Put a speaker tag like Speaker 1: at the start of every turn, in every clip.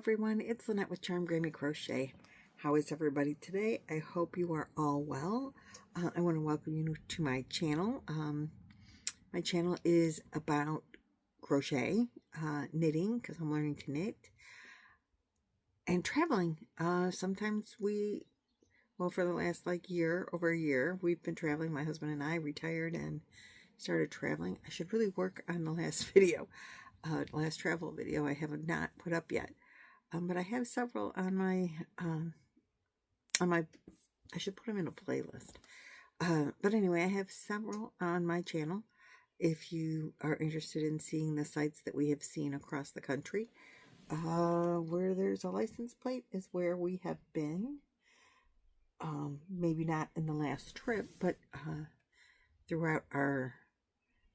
Speaker 1: everyone, it's Lynette with Charmed Grammy Crochet. How is everybody today? I hope you are all well. I want to welcome you to my channel. My channel is about crochet, knitting, because I'm learning to knit, and traveling. Sometimes for the last over a year, we've been traveling. My husband and I retired and started traveling. I should really work on the last video. Last travel video I have not put up yet, but I have several on my I should put them in a playlist, but anyway, I have several on my channel. If you are interested in seeing the sites that we have seen across the country, where there's a license plate is where we have been. Maybe not in the last trip, but throughout our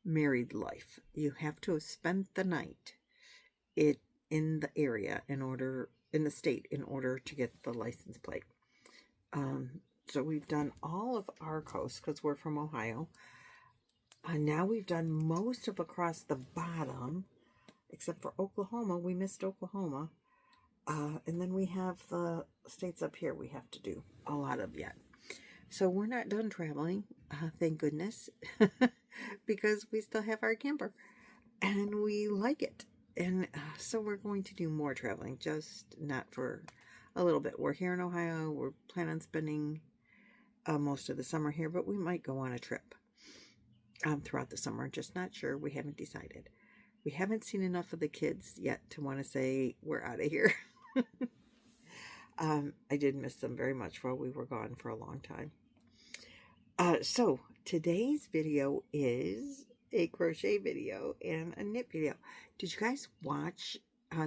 Speaker 1: married life. You have to have spent the night in the area in the state in order to get the license plate. So we've done all of our coast because we're from Ohio. Now we've done most of across the bottom, except for Oklahoma. We missed Oklahoma. And then we have the states up here we have to do a lot of yet. So we're not done traveling, thank goodness, because we still have our camper and we like it. And so we're going to do more traveling, just not for a little bit. We're here in Ohio. We're planning on spending most of the summer here, but we might go on a trip throughout the summer. Just not sure. We haven't decided. We haven't seen enough of the kids yet to want to say we're out of here. I did miss them very much while we were gone for a long time. So today's video is a crochet video and a knit video. Did you guys watch,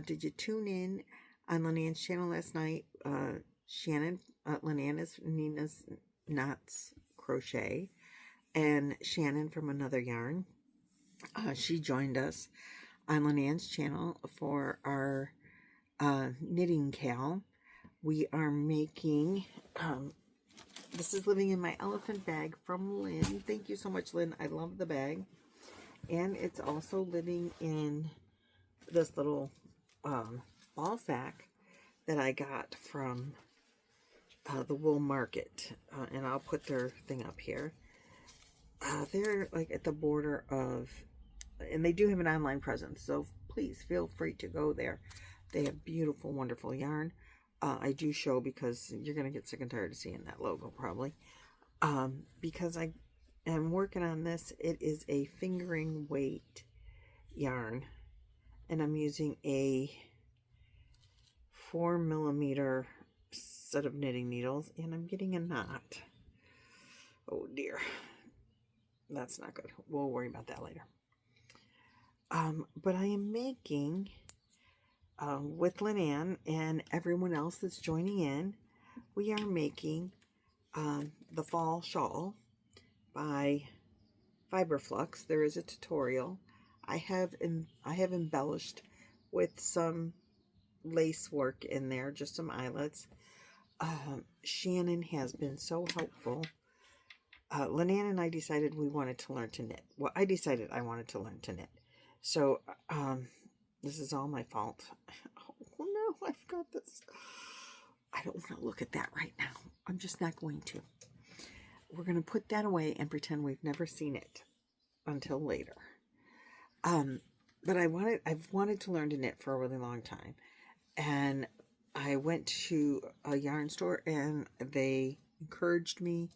Speaker 1: did you tune in on Lynanne's channel last night? Lynanne is Nina's Knots Crochet, and Shannon from Another Yarn. She joined us on Lynanne's channel for our knitting cal. We are making, this is living in my elephant bag from Lynn. Thank you so much, Lynn. I love the bag. And it's also living in this little ball sack that I got from the wool market. And I'll put their thing up here. They're like at the border of, and they do have an online presence, so please feel free to go there. They have beautiful, wonderful yarn. I do show because you're going to get sick and tired of seeing that logo probably. Because I am working on this. It is a fingering weight yarn. And I'm using a 4mm set of knitting needles. And I'm getting a knot. Oh dear. That's not good. We'll worry about that later. But I am making... with Lynanne and everyone else that's joining in, we are making the fall shawl by Fiberflux. There is a tutorial. I have embellished with some lace work in there, just some eyelets. Shannon has been so helpful. Lynanne and I decided we wanted to learn to knit. Well, I decided I wanted to learn to knit. So, this is all my fault. Oh no, I've got this. I don't want to look at that right now. I'm just not going to. We're going to put that away and pretend we've never seen it until later. But I've wanted to learn to knit for a really long time. And I went to a yarn store and they encouraged me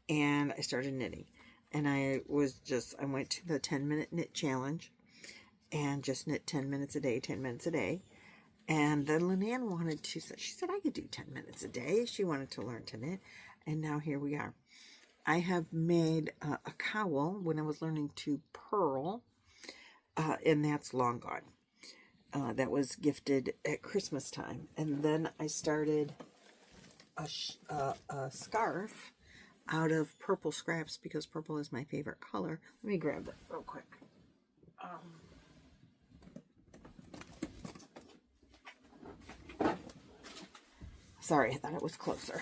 Speaker 1: and I started knitting. And I went to the 10-minute knit challenge. And just knit 10 minutes a day, 10 minutes a day. And then Lynanne wanted to, she said I could do 10 minutes a day. She wanted to learn to knit. And now here we are. I have made a cowl when I was learning to purl. And that's long gone. That was gifted at Christmas time. And then I started a scarf out of purple scraps because purple is my favorite color. Let me grab that real quick. Sorry, I thought it was closer.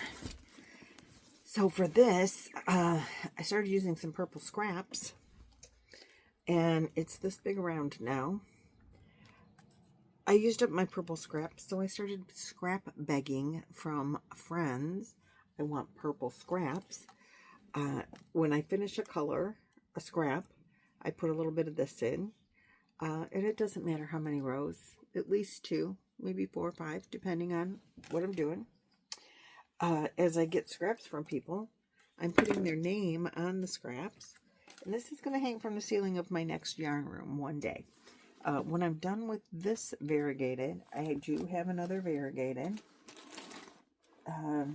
Speaker 1: So for this, I started using some purple scraps. And it's this big around now. I used up my purple scraps, so I started scrap begging from friends. I want purple scraps. When I finish a color, a scrap, I put a little bit of this in. And it doesn't matter how many rows, at least 2, maybe 4 or 5, depending on what I'm doing. As I get scraps from people, I'm putting their name on the scraps. And this is going to hang from the ceiling of my next yarn room one day. When I'm done with this variegated, I do have another variegated. I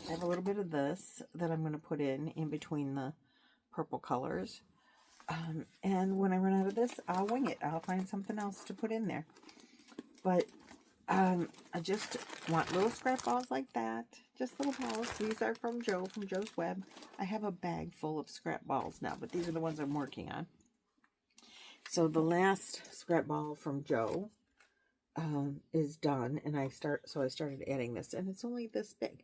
Speaker 1: have a little bit of this that I'm going to put in between the purple colors. And when I run out of this, I'll wing it. I'll find something else to put in there. But I just want little scrap balls like that. Just little balls. These are from Joe, from Joe's Web. I have a bag full of scrap balls now, but these are the ones I'm working on. So the last scrap ball from Joe is done, and I started adding this, and it's only this big.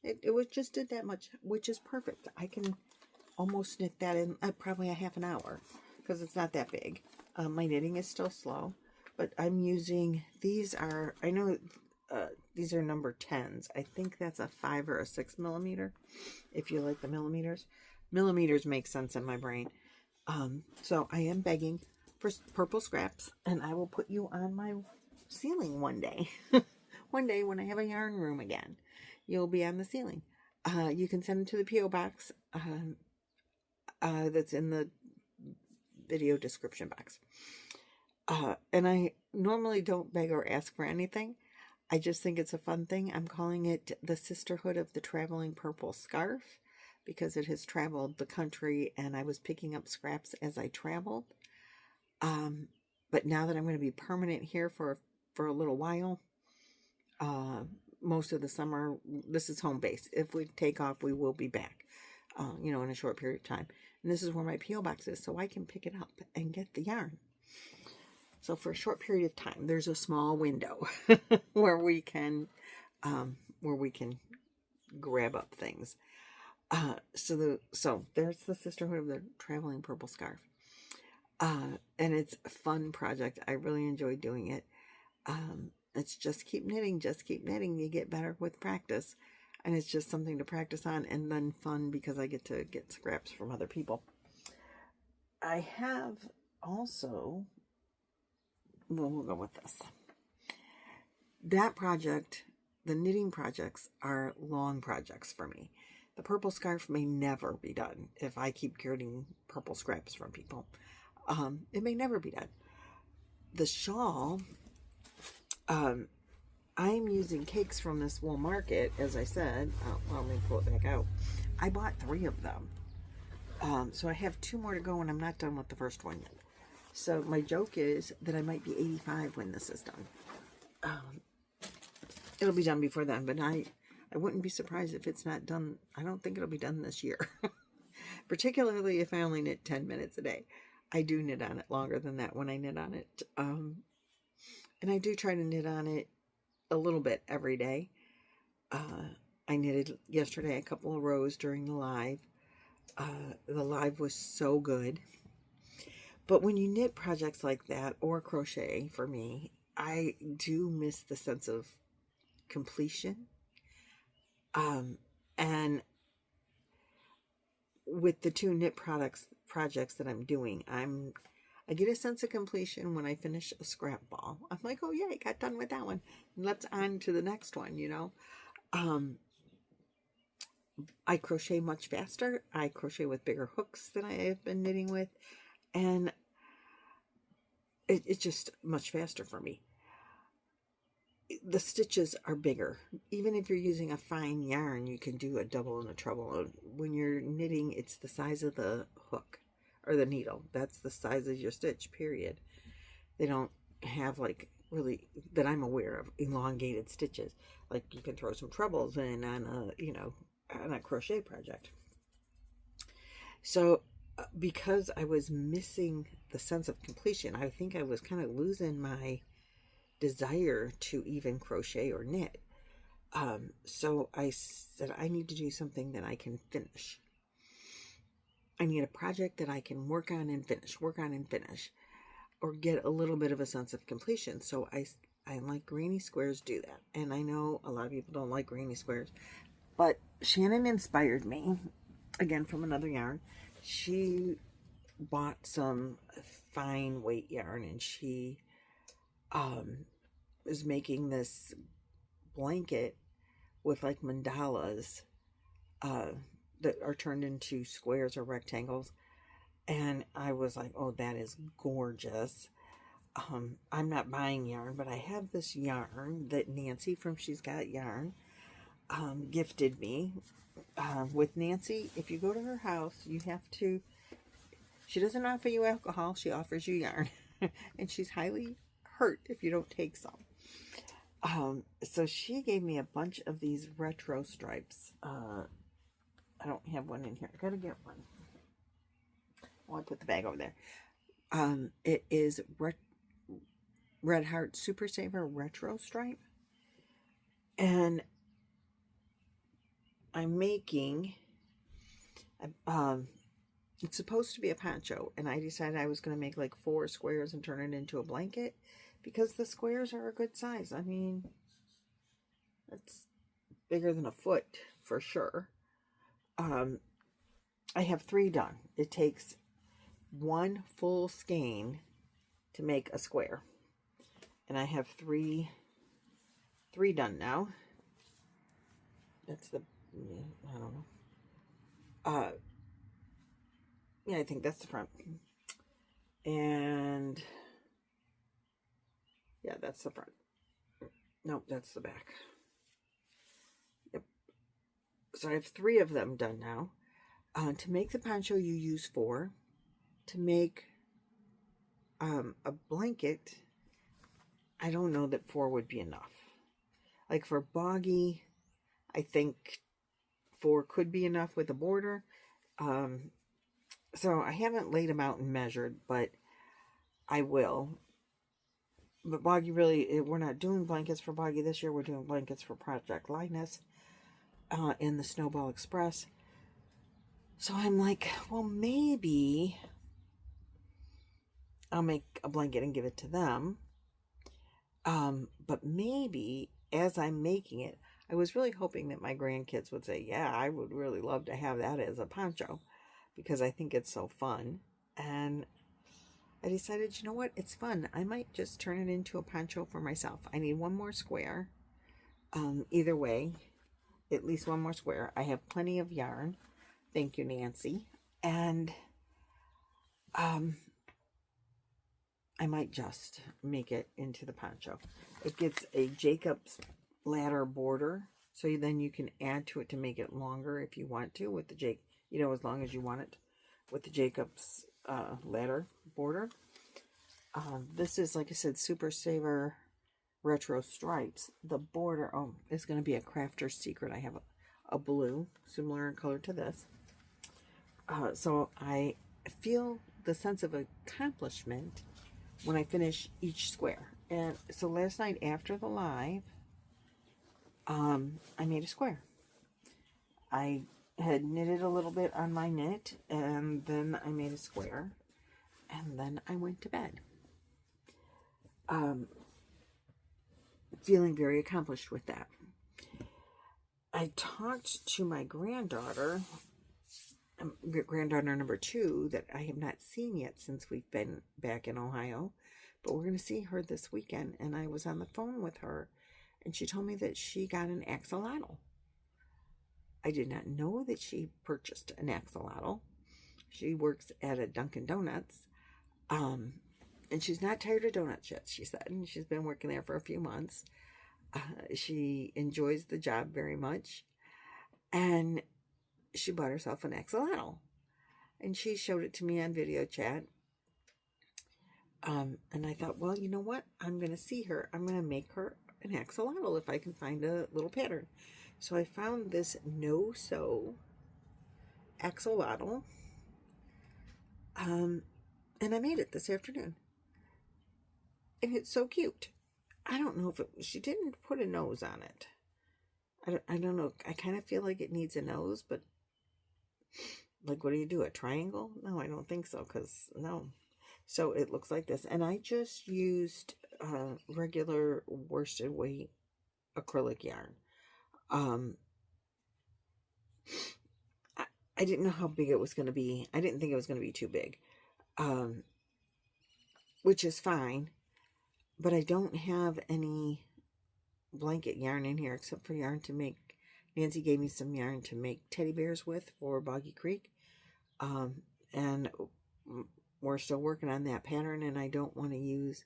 Speaker 1: It was just did that much, which is perfect. I can almost knit that in probably a half an hour because it's not that big. My knitting is still slow, but I'm using these are these are number 10s. I think that's a 5 or a 6 millimeter. If you like the millimeters, millimeters make sense in my brain. So I am begging for purple scraps, and I will put you on my ceiling one day. One day when I have a yarn room again, you'll be on the ceiling. You can send them to the P.O. box that's in the video description box. And I normally don't beg or ask for anything. I just think it's a fun thing. I'm calling it the Sisterhood of the Traveling Purple Scarf, because it has traveled the country and I was picking up scraps as I traveled. But now that I'm going to be permanent here for a little while, most of the summer, this is home base. If we take off, we will be back, in a short period of time. And this is where my P.O. box is, so I can pick it up and get the yarn. So for a short period of time, there's a small window where we can grab up things. So there's the Sisterhood of the Traveling Purple Scarf. And it's a fun project. I really enjoy doing it. It's just keep knitting. You get better with practice. And it's just something to practice on, and then fun because I get to get scraps from other people. I have also, we'll go with this. That project, the knitting projects are long projects for me. The purple scarf may never be done if I keep getting purple scraps from people. It may never be done. The shawl, I'm using cakes from this wool market, as I said. Let me pull it back out. I bought 3 of them. So I have 2 more to go, and I'm not done with the first one yet. So my joke is that I might be 85 when this is done. It'll be done before then, but I wouldn't be surprised if it's not done. I don't think it'll be done this year. Particularly if I only knit 10 minutes a day. I do knit on it longer than that when I knit on it. And I do try to knit on it a little bit every day. I knitted yesterday a couple of rows during the live. The live was so good. But when you knit projects like that, or crochet for me, I do miss the sense of completion. And with the 2 knit projects that I'm doing, I get a sense of completion when I finish a scrap ball. I'm like, oh yeah, I got done with that one. Let's on to the next one, I crochet much faster. I crochet with bigger hooks than I have been knitting with. And it's just much faster for me. The stitches are bigger. Even if you're using a fine yarn, you can do a double and a treble. When you're knitting, it's the size of the hook or the needle. That's the size of your stitch, period. They don't have, like, really, that I'm aware of, elongated stitches. Like, you can throw some trebles in on a crochet project. So because I was missing the sense of completion, I think I was kind of losing my desire to even crochet or knit. So I said, I need to do something that I can finish. I need a project that I can work on and finish. or get a little bit of a sense of completion. So I like granny squares do that. And I know a lot of people don't like granny squares, but Shannon inspired me, again, from another yarn. She bought some fine weight yarn, and she is making this blanket with like mandalas that are turned into squares or rectangles. And I was like, oh, that is gorgeous. I'm not buying yarn, but I have this yarn that Nancy from She's Got Yarn gifted me. With Nancy, if you go to her house, you have to, she doesn't offer you alcohol, she offers you yarn. And she's highly hurt if you don't take some. So she gave me a bunch of these retro stripes. I don't have one in here. I gotta get one. Oh, I put the bag over there. It is Red Heart Super Saver Retro Stripe. And I'm making, it's supposed to be a poncho. And I decided I was going to make like 4 squares and turn it into a blanket, because the squares are a good size. I mean, it's bigger than a foot for sure. I have 3 done. It takes 1 full skein to make a square. And I have 3 done now. That's the, I don't know. Yeah, I think that's the front. And yeah, that's the front. Nope, that's the back. Yep. So I have 3 of them done now. To make the poncho, you use 4. To make a blanket, I don't know that 4 would be enough. Like for Boggy, I think 4 could be enough with a border. So I haven't laid them out and measured, but I will. But Boggy, really, we're not doing blankets for Boggy this year. We're doing blankets for Project Linus in the Snowball Express. So I'm like, well, maybe I'll make a blanket and give it to them. But maybe as I'm making it, I was really hoping that my grandkids would say, yeah, I would really love to have that as a poncho, because I think it's so fun. And I decided, you know what? It's fun. I might just turn it into a poncho for myself. I need 1 more square. Either way, at least 1 more square. I have plenty of yarn. Thank you, Nancy. And I might just make it into the poncho. It gets a Jacob's ladder border, so then you can add to it to make it longer if you want to with the as long as you want it with the Jacob's ladder border. This is, like I said, Super Saver Retro Stripes. The border, is going to be a Crafter's Secret. I have a blue, similar in color to this. So I feel the sense of accomplishment when I finish each square. And so last night after the live, I made a square. I had knitted a little bit on my knit, and then I made a square, and then I went to bed. Feeling very accomplished with that. I talked to my granddaughter number 2, that I have not seen yet since we've been back in Ohio, but we're going to see her this weekend. And I was on the phone with her, and she told me that she got an axolotl. I did not know that she purchased an axolotl. She works at a Dunkin' Donuts, and she's not tired of donuts yet, she said, and she's been working there for a few months. She enjoys the job very much, and she bought herself an axolotl, and she showed it to me on video chat. And I thought, well, you know what? I'm going to see her. I'm going to make her an axolotl if I can find a little pattern. So I found this no-sew axolotl, and I made it this afternoon. And it's so cute. I don't know if she didn't put a nose on it. I don't know. I kind of feel like it needs a nose, but like, what do you do? A triangle? No, I don't think so, because no. So it looks like this. And I just used regular worsted weight acrylic yarn. I didn't know how big it was going to be. I didn't think it was going to be too big, which is fine. But I don't have any blanket yarn in here except for yarn to make. Nancy gave me some yarn to make teddy bears with for Boggy Creek. And we're still working on that pattern, and I don't want to use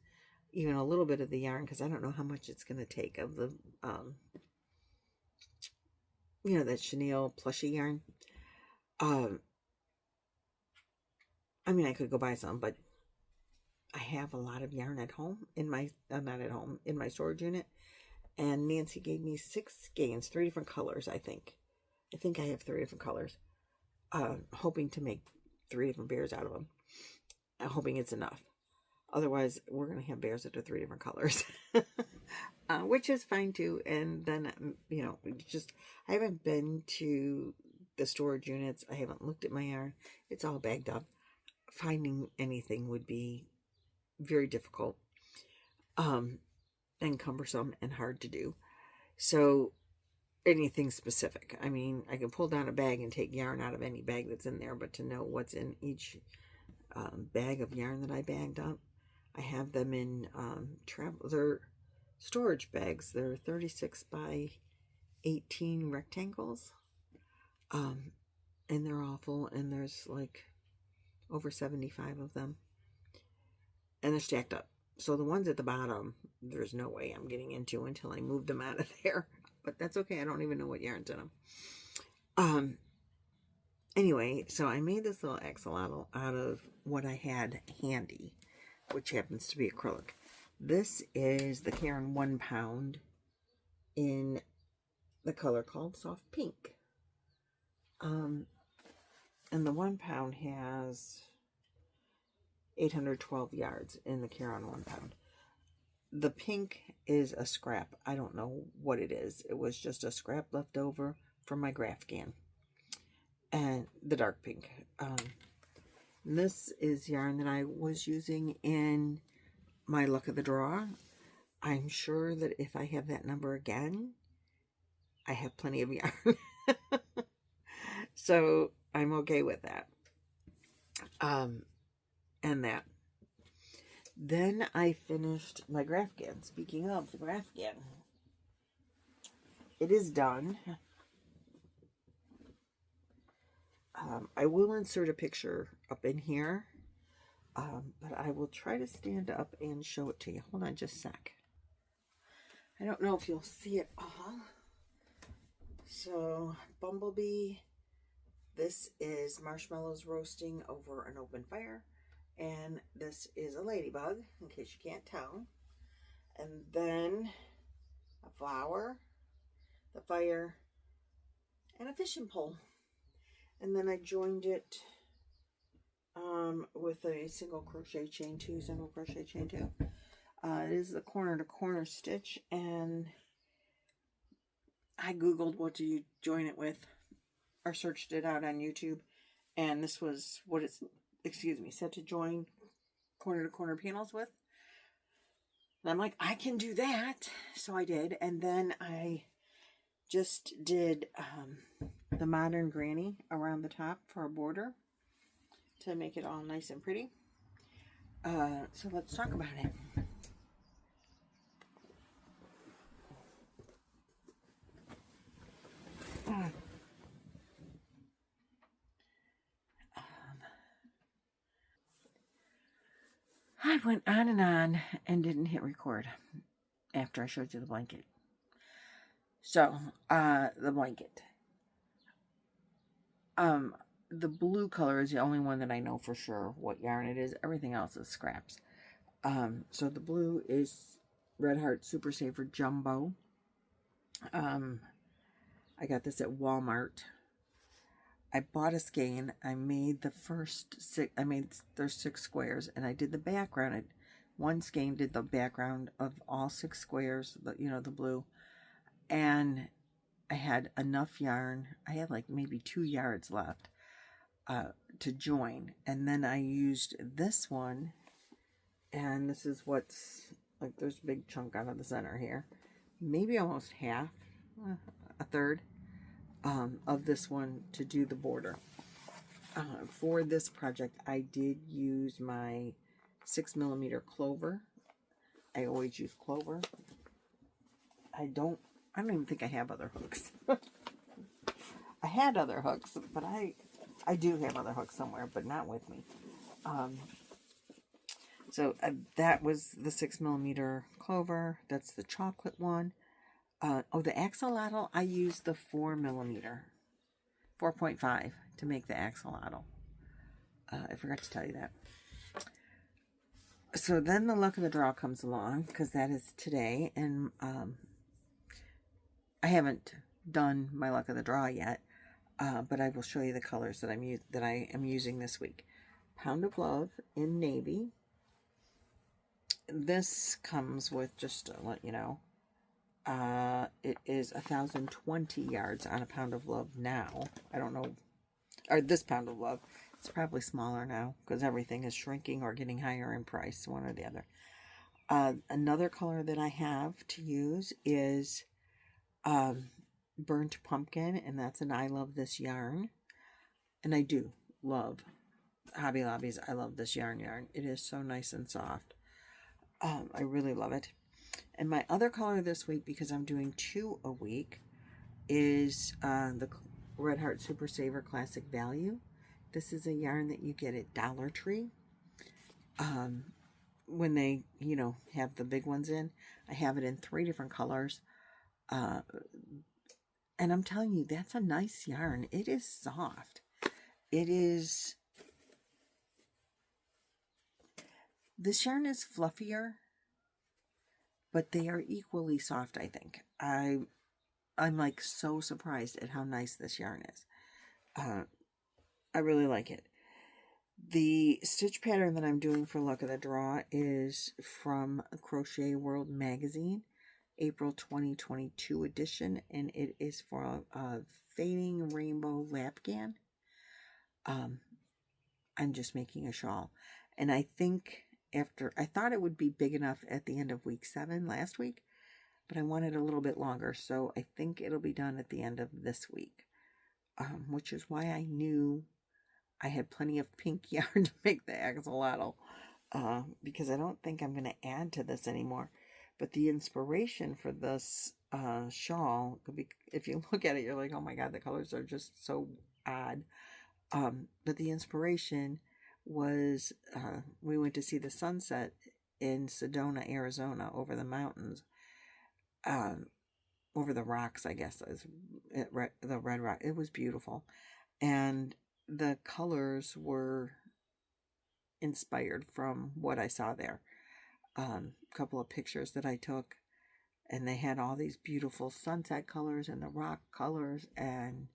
Speaker 1: even a little bit of the yarn because I don't know how much it's going to take of the, you know, that chenille plushy yarn. I mean, I could go buy some, but I have a lot of yarn at home in my, not at home, in my storage unit. And Nancy gave me 6 skeins, 3 different colors, I think. I think I have 3 different colors. Hoping to make 3 different bears out of them. I'm hoping it's enough. Otherwise, we're going to have bears that are 3 different colors. Which is fine too. And then, you know, just, I haven't been to the storage units. I haven't looked at my yarn. It's all bagged up. Finding anything would be very difficult. And cumbersome and hard to do. So, anything specific. I mean, I can pull down a bag and take yarn out of any bag that's in there, but to know what's in each bag of yarn that I bagged up, I have them in they're storage bags. They're 36 by 18 rectangles, and they're all full, and there's like over 75 of them, and they're stacked up. So the ones at the bottom, there's no way I'm getting into until I move them out of there. But that's okay. I don't even know what yarn's in them. Anyway, so I made this little axolotl out of what I had handy, which happens to be acrylic. This is the Caron 1 pound in the color called Soft Pink. And the 1 pound has 812 yards in the Caron 1 pound. The pink is a scrap. I don't know what it is. It was just a scrap left over from my Graphghan. And the dark pink. This is yarn that I was using in my luck of the draw. I'm sure that if I have that number again, I have plenty of yarn. So I'm okay with that. And that. Then I finished my Graphghan. Speaking of the Graphghan, it is done. I will insert a picture up in here, but I will try to stand up and show it to you. Hold on just a sec. I don't know if you'll see it all. So, Bumblebee, this is marshmallows roasting over an open fire. And this is a ladybug, in case you can't tell. And then a flower, the fire, and a fishing pole. And then I joined it with a single crochet chain 2, single crochet chain 2. It is the corner to corner stitch, and I googled what do you join it with, or searched it out on YouTube, and this was what it's, said to join corner to corner panels with. And I'm like, I can do that. So I did, and then I just did the modern granny around the top for a border to make it all nice and pretty. So let's talk about it. I went on and didn't hit record after I showed you the blanket. So, the blanket. The blue color is the only one that I know for sure what yarn it is. Everything else is scraps. So the blue is Red Heart Super Saver Jumbo. I got this at Walmart. I bought a skein. I made the first 6, there's 6 squares, and I did the background. One skein did the background of all 6 squares, the blue. And I had enough yarn. I had like maybe 2 yards left to join. And then I used this one And this is what's, like, there's a big chunk out of the center here. Maybe almost half, a third, of this one to do the border. For this project, I did use my 6mm clover. I always use clover. I don't even think I have other hooks. I had other hooks, but I do have other hooks somewhere, but not with me. So that was the 6mm clover. That's the chocolate one. Oh, the axolotl, I used the 4mm, 4.5 to make the axolotl. I forgot to tell you that. So then the luck of the draw comes along, because that is today, and I haven't done my luck of the draw yet, but I will show you the colors that I am using this week. Pound of Love in navy. This comes with, just to let you know, it is 1,020 yards on a Pound of Love now. I don't know, or this Pound of Love. It's probably smaller now because everything is shrinking or getting higher in price, one or the other. Another color that I have to use is Burnt Pumpkin, and that's an I Love This yarn. And I do love Hobby Lobby's I Love This yarn. It is so nice and soft. I really love it. And my other color this week, because I'm doing 2 a week, is the Red Heart Super Saver Classic Value. This is a yarn that you get at Dollar Tree. When they, have the big ones in. I have it in 3 different colors. And I'm telling you, that's a nice yarn. It is soft. This yarn is fluffier, but they are equally soft, I think. I'm like so surprised at how nice this yarn is. I really like it. The stitch pattern that I'm doing for Luck of the Draw is from Crochet World Magazine, April 2022 edition, and it is for a Fading Rainbow Lapghan. I'm just making a shawl, and I think I thought it would be big enough at the end of week 7 last week, but I wanted a little bit longer, so I think it'll be done at the end of this week, which is why I knew I had plenty of pink yarn to make the axolotl, because I don't think I'm going to add to this anymore. But the inspiration for this shawl, if you look at it, you're like, oh my god, the colors are just so odd. But the inspiration was, we went to see the sunset in Sedona, Arizona, over the mountains, over the rocks, I guess, the red rock. It was beautiful. And the colors were inspired from what I saw there. A couple of pictures that I took, and they had all these beautiful sunset colors and the rock colors, and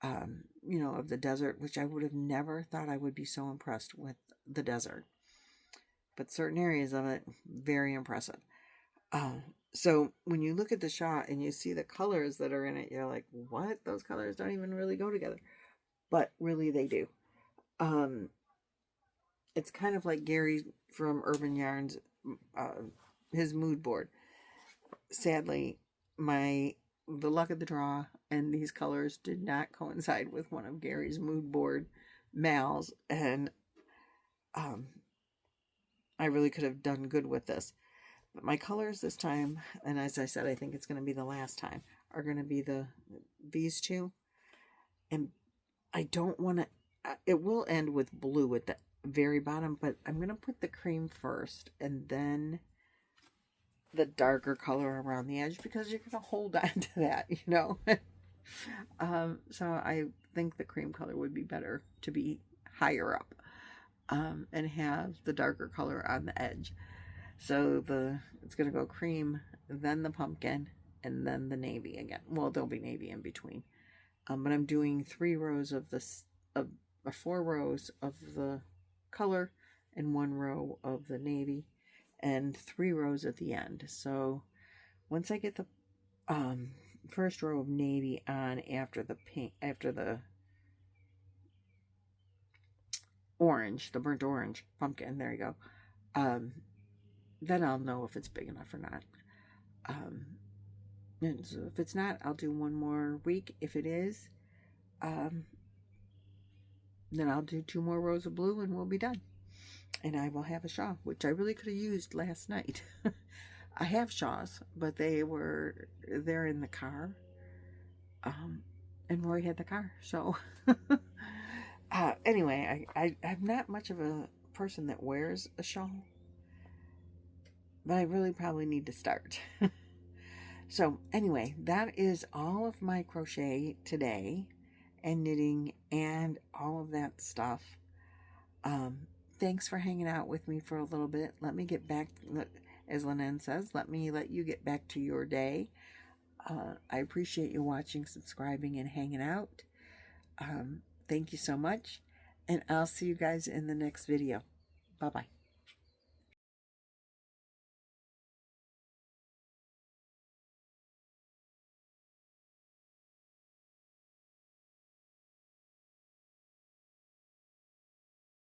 Speaker 1: of the desert, which I would have never thought I would be so impressed with the desert, but certain areas of it, very impressive. So when you look at the shot and you see the colors that are in it, you're like, what? Those colors don't even really go together. But really they do. It's kind of like Gary from Urban Yarns, his mood board. Sadly, the luck of the draw and these colors did not coincide with one of Gary's mood board mals, and I really could have done good with this. But my colors this time, and as I said, I think it's going to be the last time, are going to be these two. And I don't want to, it will end with blue at the very bottom, but I'm going to put the cream first and then the darker color around the edge, because you're going to hold on to that, So I think the cream color would be better to be higher up, and have the darker color on the edge. So it's going to go cream, then the pumpkin, and then the navy again. Well, there'll be navy in between. But I'm doing 4 rows of the color and 1 row of the navy, and 3 rows at the end. So once I get the first row of navy on after the pink, after the orange, the burnt orange pumpkin, there you go, then I'll know if it's big enough or not. And so if it's not, I'll do one more week. If it is, then I'll do 2 more rows of blue and we'll be done. And I will have a shawl, which I really could have used last night. I have shawls, but they're in the car. And Roy had the car, so anyway, I'm not much of a person that wears a shawl, but I really probably need to start. So anyway, that is all of my crochet today, and knitting and all of that stuff. Thanks for hanging out with me for a little bit. Let me get back, as Lynanne says, let you get back to your day. I appreciate you watching, subscribing, and hanging out. Thank you so much, and I'll see you guys in the next video. Bye-bye.